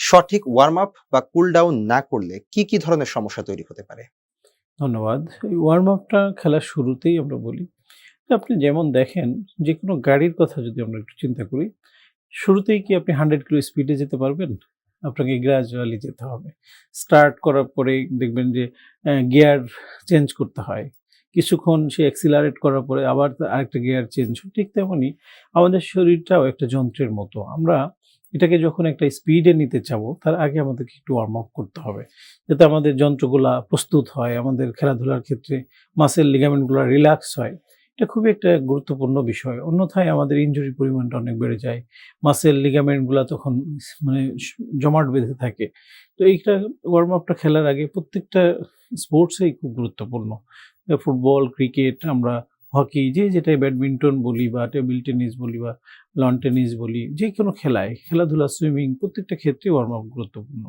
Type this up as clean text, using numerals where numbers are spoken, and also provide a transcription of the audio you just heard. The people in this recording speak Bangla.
সঠিক ওয়ার্ম আপ বা কুল ডাউন না করলে কি ধরনের সমস্যা তৈরি হতে পারে? ধন্যবাদ। এই ওয়ার্ম আপটা খেলার শুরুতেই আমরা বলি। যে আপনি যেমন দেখেন যেকোনো গাড়ির কথা যদি আমরা একটু চিন্তা করি, শুরুতেই কি আপনি 100 কিলো স্পিডে যেতে পারবেন? আপনাকে গ্র্যাজুয়ালি যেতে হবে। স্টার্ট করার পরেই দেখবেন যে গিয়ার চেঞ্জ করতে হয়। কিছুক্ষণ সে অ্যাক্সিলারেট করার পরে আবার আরেকটা গিয়ার চেঞ্জ হয়। ঠিক তেমনি আমাদের শরীরটাও একটা যন্ত্রের মতো। আমরা এটাকে যখন একটা স্পিডে নিতে চাবো, তার আগে আমাদেরকে একটু ওয়ার্ম আপ করতে হবে। যাতে আমাদের যন্ত্রগুলা প্রস্তুত হয়, আমাদের খেলাধুলার ক্ষেত্রে মাসল লিগামেন্ট গুলা রিল্যাক্স হয়। এটা খুবই একটা গুরুত্বপূর্ণ বিষয়। অন্যথায় আমাদের ইনজুরির পরিমাণটা অনেক বেড়ে যায়। মাসল লিগামেন্ট গুলা তখন মানে জমাট বেঁধে থাকে। তো এইটা ওয়ার্ম আপটা খেলার আগে প্রত্যেকটা স্পোর্টসেই খুব গুরুত্বপূর্ণ। ফুটবল, ক্রিকেট, আমরা হকি যে যেটাই ব্যাডমিন্টন বলি বা টেবিল টেনিস বলি বা লন টেনিস বলি, যেকোনো খেলায় খেলাধুলা, সুইমিং প্রত্যেকটা ক্ষেত্রেই ওয়ার্ম আপ গুরুত্বপূর্ণ।